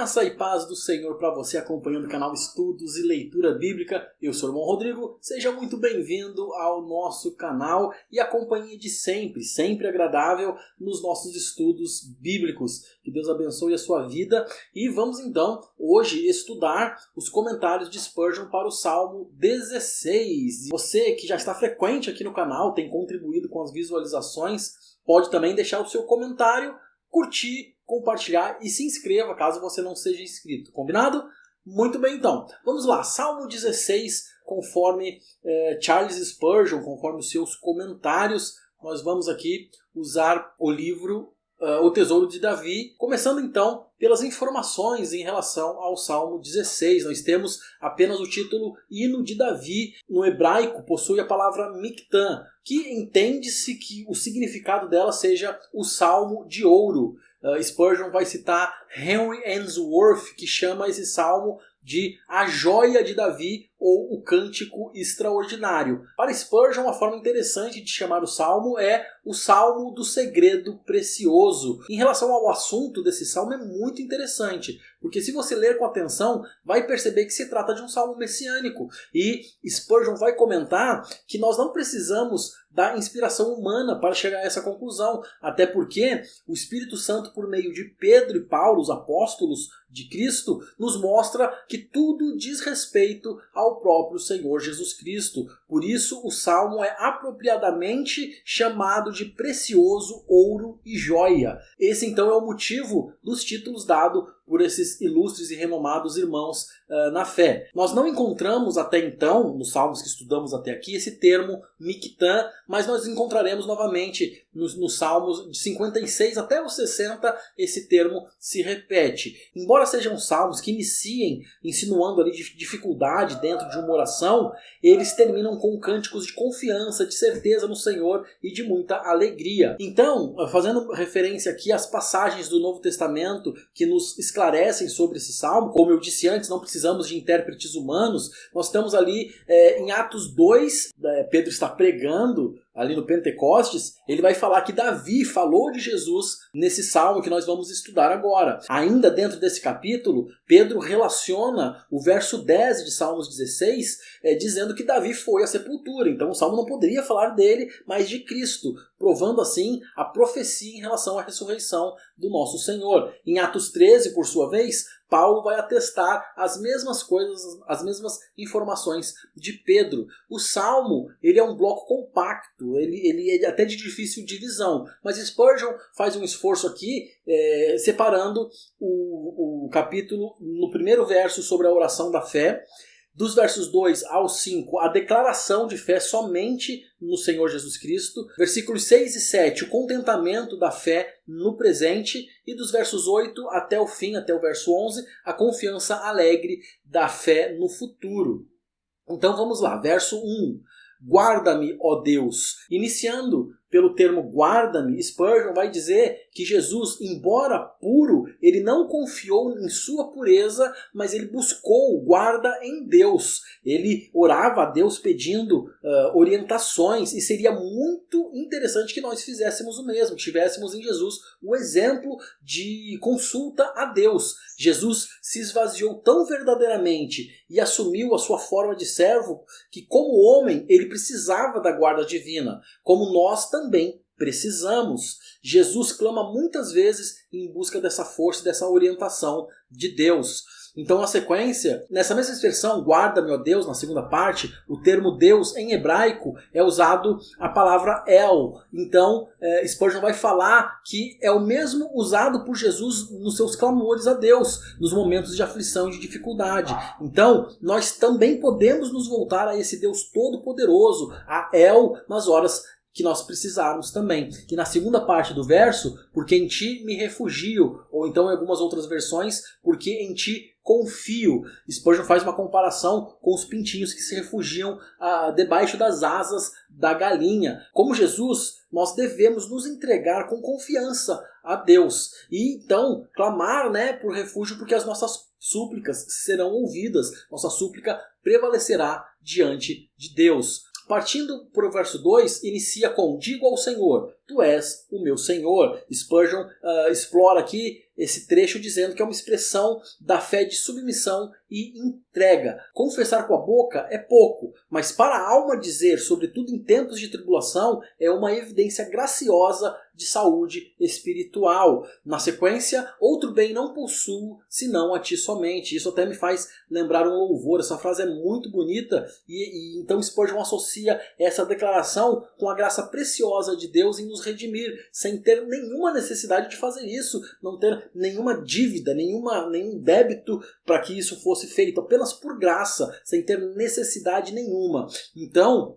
Graça e paz do Senhor para você acompanhando o canal Estudos e Leitura Bíblica. Eu sou o irmão Rodrigo, seja muito bem-vindo ao nosso canal e a companhia de sempre, sempre agradável nos nossos estudos bíblicos. Que Deus abençoe a sua vida e vamos então hoje estudar os comentários de Spurgeon para o Salmo 16. Você que já está frequente aqui no canal, tem contribuído com as visualizações, pode também deixar o seu comentário, curtir, compartilhar e se inscreva caso você não seja inscrito. Combinado? Muito bem então. Vamos lá. Salmo 16, conforme Charles Spurgeon, conforme os seus comentários, nós vamos aqui usar o livro O Tesouro de Davi, começando então pelas informações em relação ao Salmo 16. Nós temos apenas o título Hino de Davi. No hebraico possui a palavra Miktan, que entende-se que o significado dela seja o Salmo de Ouro. Spurgeon vai citar Henry Ainsworth, que chama esse salmo de a joia de Davi ou o cântico extraordinário. Para Spurgeon, uma forma interessante de chamar o salmo é o salmo do segredo precioso. Em relação ao assunto desse salmo é muito interessante, porque se você ler com atenção, vai perceber que se trata de um salmo messiânico. E Spurgeon vai comentar que nós não precisamos da inspiração humana para chegar a essa conclusão, até porque o Espírito Santo, por meio de Pedro e Paulo, os apóstolos de Cristo, nos mostra que tudo diz respeito ao próprio Senhor Jesus Cristo. Por isso, o salmo é apropriadamente chamado de precioso, ouro e joia. Esse, então, é o motivo dos títulos dados por esses ilustres e renomados irmãos na fé. Nós não encontramos até então, nos salmos que estudamos até aqui, esse termo Miktan, mas nós encontraremos novamente nos salmos de 56 até os 60, esse termo se repete. Embora sejam salmos que iniciem insinuando ali dificuldade dentro de uma oração, eles terminam com cânticos de confiança, de certeza no Senhor e de muita alegria. Então, fazendo referência aqui às passagens do Novo Testamento que nos esclarecem sobre esse salmo, como eu disse antes, não precisamos de intérpretes humanos. Nós estamos ali em Atos 2, Pedro está pregando ali no Pentecostes, ele vai falar que Davi falou de Jesus nesse salmo que nós vamos estudar agora. Ainda dentro desse capítulo, Pedro relaciona o verso 10 de Salmos 16, dizendo que Davi foi à sepultura. Então o salmo não poderia falar dele, mas de Cristo, provando assim a profecia em relação à ressurreição do nosso Senhor. Em Atos 13, por sua vez, Paulo vai atestar as mesmas coisas, as mesmas informações de Pedro. O Salmo, ele é um bloco compacto, ele é até de difícil divisão, mas Spurgeon faz um esforço aqui, separando o capítulo no primeiro verso sobre a oração da fé, dos versos 2 ao 5, a declaração de fé somente no Senhor Jesus Cristo. Versículos 6 e 7, o contentamento da fé no presente. E dos versos 8 até o fim, até o verso 11, a confiança alegre da fé no futuro. Então vamos lá, verso 1. Guarda-me, ó Deus. Iniciando pelo termo guarda-me, Spurgeon vai dizer que Jesus, embora puro, ele não confiou em sua pureza, mas ele buscou guarda em Deus. Ele orava a Deus pedindo orientações, e seria muito interessante que nós fizéssemos o mesmo, que tivéssemos em Jesus o exemplo de consulta a Deus. Jesus se esvaziou tão verdadeiramente e assumiu a sua forma de servo que, como homem, ele precisava da guarda divina, como nós também precisamos. Jesus clama muitas vezes em busca dessa força, dessa orientação de Deus. Então, na sequência, nessa mesma expressão, guarda-me, ó Deus, na segunda parte, o termo Deus em hebraico é usado a palavra El. Então, Spurgeon vai falar que é o mesmo usado por Jesus nos seus clamores a Deus, nos momentos de aflição e de dificuldade. Então, nós também podemos nos voltar a esse Deus todo-poderoso, a El, nas horas que nós precisarmos também. Que na segunda parte do verso, porque em ti me refugio, ou então em algumas outras versões, porque em ti confio. Spurgeon faz uma comparação com os pintinhos que se refugiam debaixo das asas da galinha. Como Jesus, nós devemos nos entregar com confiança a Deus. E então clamar, por refúgio, porque as nossas súplicas serão ouvidas. Nossa súplica prevalecerá diante de Deus. Partindo para o verso 2, inicia com: digo ao Senhor, tu és o meu Senhor. Spurgeon explora aqui esse trecho dizendo que é uma expressão da fé de submissão e entrega. Confessar com a boca é pouco, mas para a alma dizer, sobretudo em tempos de tribulação, é uma evidência graciosa de saúde espiritual. Na sequência, outro bem não possuo, senão a ti somente. Isso até me faz lembrar um louvor. Essa frase é muito bonita e então Spurgeon associa essa declaração com a graça preciosa de Deus em nos redimir, sem ter nenhuma necessidade de fazer isso, não ter nenhuma dívida, nenhum débito para que isso fosse feito, apenas por graça, sem ter necessidade nenhuma. Então,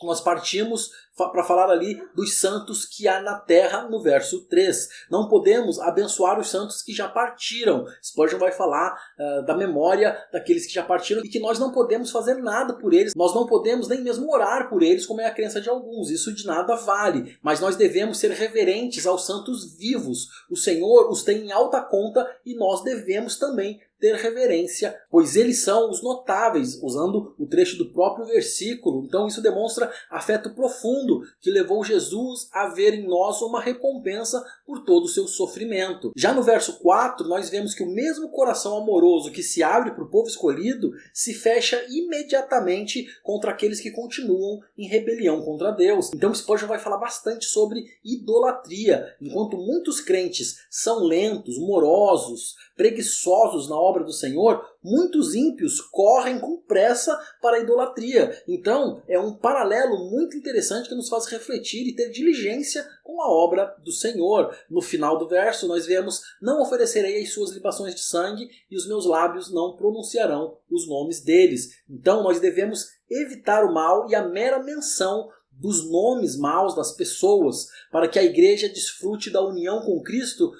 nós partimos para falar ali dos santos que há na terra no verso 3. Não podemos abençoar os santos que já partiram. Spurgeon vai falar da memória daqueles que já partiram e que nós não podemos fazer nada por eles. Nós não podemos nem mesmo orar por eles, como é a crença de alguns. Isso de nada vale. Mas nós devemos ser reverentes aos santos vivos. O Senhor os tem em alta conta e nós devemos também ter reverência, pois eles são os notáveis, usando o trecho do próprio versículo. Então isso demonstra afeto profundo que levou Jesus a ver em nós uma recompensa por todo o seu sofrimento. Já no verso 4, nós vemos que o mesmo coração amoroso que se abre para o povo escolhido se fecha imediatamente contra aqueles que continuam em rebelião contra Deus. Então Spurgeon vai falar bastante sobre idolatria. Enquanto muitos crentes são lentos, morosos, preguiçosos na obra do Senhor, muitos ímpios correm com pressa para a idolatria. Então, é um paralelo muito interessante que nos faz refletir e ter diligência com a obra do Senhor. No final do verso, nós vemos: não oferecerei as suas libações de sangue e os meus lábios não pronunciarão os nomes deles. Então, nós devemos evitar o mal e a mera menção dos nomes maus das pessoas. Para que a igreja desfrute da união com Cristo,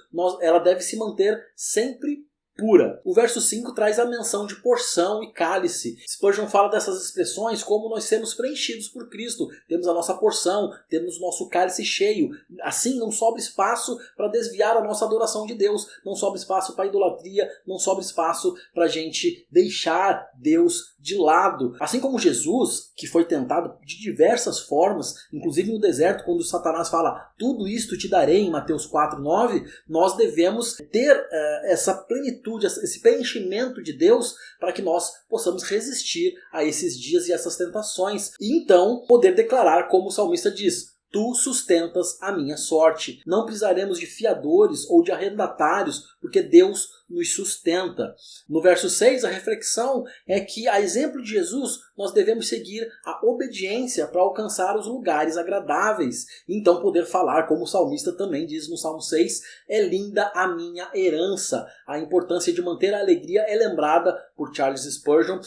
ela deve se manter sempre pura. O verso 5 traz a menção de porção e cálice. Spurgeon fala dessas expressões como nós sermos preenchidos por Cristo. Temos a nossa porção, temos o nosso cálice cheio. Assim não sobra espaço para desviar a nossa adoração de Deus, não sobra espaço para idolatria, não sobra espaço para a gente deixar Deus de lado. Assim como Jesus, que foi tentado de diversas formas, inclusive no deserto, quando Satanás fala: tudo isto te darei, em Mateus 4:9, nós devemos ter essa plenitude, esse preenchimento de Deus, para que nós possamos resistir a esses dias e essas tentações. E então poder declarar, como o salmista diz: tu sustentas a minha sorte. Não precisaremos de fiadores ou de arrendatários, porque Deus nos sustenta. No verso 6, a reflexão é que, a exemplo de Jesus, nós devemos seguir a obediência para alcançar os lugares agradáveis. Então poder falar, como o salmista também diz no Salmo 6, é linda a minha herança. A importância de manter a alegria é lembrada por Charles Spurgeon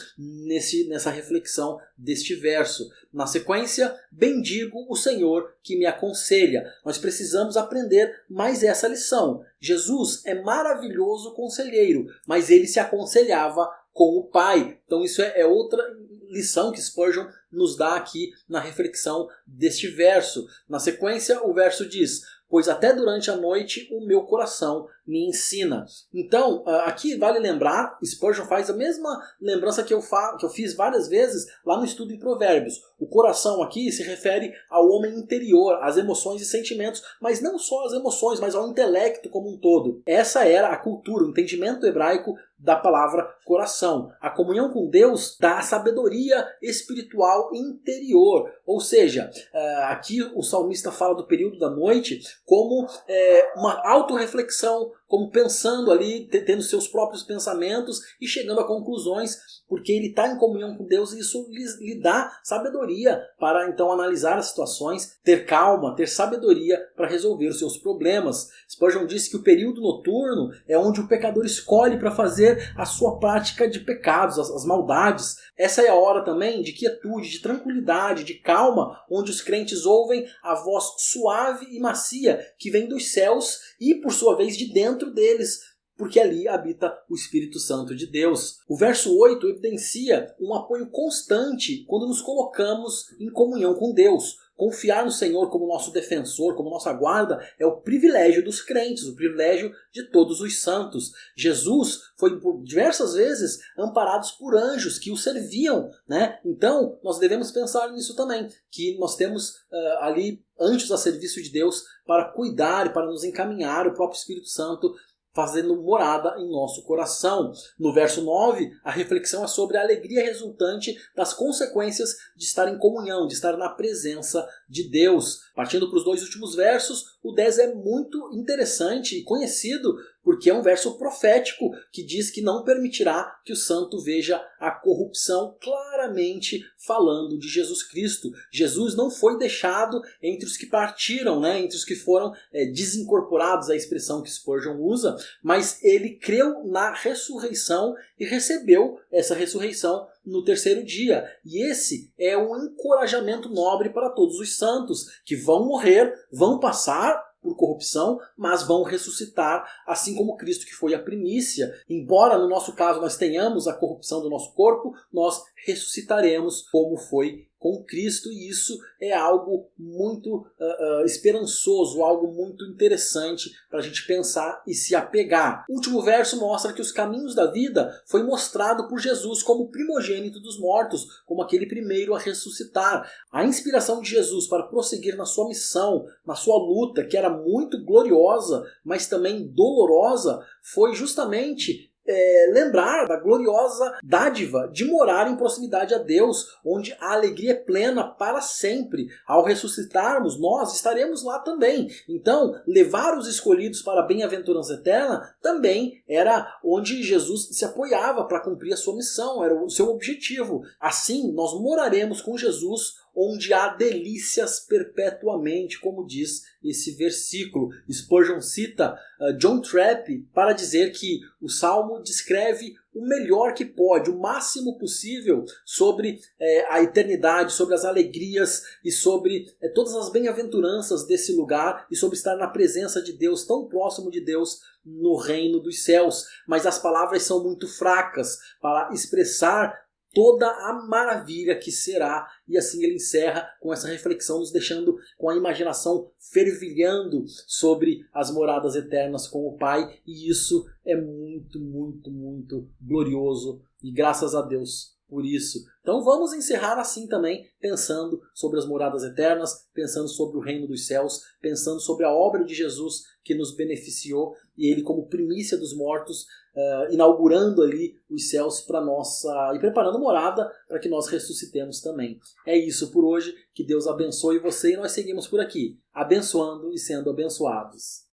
nessa reflexão deste verso. Na sequência, bendigo o Senhor que me aconselha. Nós precisamos aprender mais essa lição. Jesus é maravilhoso conselheiro, mas ele se aconselhava com o Pai. Então isso é outra lição que Spurgeon nos dá aqui na reflexão deste verso. Na sequência, o verso diz: pois até durante a noite o meu coração me ensina. Então, aqui vale lembrar, Spurgeon faz a mesma lembrança que eu fiz várias vezes lá no estudo em Provérbios. O coração aqui se refere ao homem interior, às emoções e sentimentos, mas não só às emoções, mas ao intelecto como um todo. Essa era a cultura, o entendimento hebraico da palavra coração. A comunhão com Deus dá a sabedoria espiritual interior. Ou seja, aqui o salmista fala do período da noite como uma autorreflexão, como pensando ali, tendo seus próprios pensamentos e chegando a conclusões, porque ele está em comunhão com Deus e isso lhe dá sabedoria para então analisar as situações, ter calma, ter sabedoria para resolver os seus problemas. Spurgeon disse que o período noturno é onde o pecador escolhe para fazer a sua prática de pecados, as maldades. Essa é a hora também de quietude, de tranquilidade, de calma, onde os crentes ouvem a voz suave e macia que vem dos céus e, por sua vez, de dentro deles, porque ali habita o Espírito Santo de Deus. O verso 8 evidencia um apoio constante quando nos colocamos em comunhão com Deus. confiar no Senhor como nosso defensor, como nossa guarda, é o privilégio dos crentes, o privilégio de todos os santos. Jesus foi por diversas vezes amparado por anjos que o serviam, né? Então, nós devemos pensar nisso também, que nós temos ali anjos a serviço de Deus para cuidar e para nos encaminhar, o próprio Espírito Santo fazendo morada em nosso coração. No verso 9, a reflexão é sobre a alegria resultante das consequências de estar em comunhão, de estar na presença de Deus. Partindo para os 2 últimos versos, o 10 é muito interessante e conhecido porque é um verso profético que diz que não permitirá que o santo veja a corrupção, claramente falando de Jesus Cristo. Jesus não foi deixado entre os que partiram, né? Entre os que foram desincorporados, a expressão que Spurgeon usa, mas ele creu na ressurreição e recebeu essa ressurreição no 3º dia. E esse é um encorajamento nobre para todos os santos, que vão morrer, vão passar por corrupção, mas vão ressuscitar, assim como Cristo, que foi a primícia. Embora no nosso caso nós tenhamos a corrupção do nosso corpo, nós ressuscitaremos como foi com Cristo, e isso é algo muito esperançoso, algo muito interessante para a gente pensar e se apegar. O último verso mostra que os caminhos da vida foi mostrado por Jesus como primogênito dos mortos, como aquele primeiro a ressuscitar. A inspiração de Jesus para prosseguir na sua missão, na sua luta, que era muito gloriosa, mas também dolorosa, foi justamente lembrar da gloriosa dádiva de morar em proximidade a Deus, onde a alegria é plena para sempre. Ao ressuscitarmos, nós estaremos lá também. Então, levar os escolhidos para a bem-aventurança eterna também era onde Jesus se apoiava para cumprir a sua missão, era o seu objetivo. Assim, nós moraremos com Jesus onde há delícias perpetuamente, como diz esse versículo. Spurgeon cita John Trapp para dizer que o Salmo descreve o melhor que pode, o máximo possível sobre a eternidade, sobre as alegrias e sobre todas as bem-aventuranças desse lugar e sobre estar na presença de Deus, tão próximo de Deus no reino dos céus. Mas as palavras são muito fracas para expressar toda a maravilha que será. E assim ele encerra com essa reflexão, nos deixando com a imaginação fervilhando sobre as moradas eternas com o Pai. E isso é muito, muito, muito glorioso. E graças a Deus por isso. Então vamos encerrar assim também, pensando sobre as moradas eternas, pensando sobre o reino dos céus, pensando sobre a obra de Jesus que nos beneficiou e ele como primícia dos mortos, inaugurando ali os céus para nossa e preparando morada para que nós ressuscitemos também. É isso por hoje, que Deus abençoe você e nós seguimos por aqui, abençoando e sendo abençoados.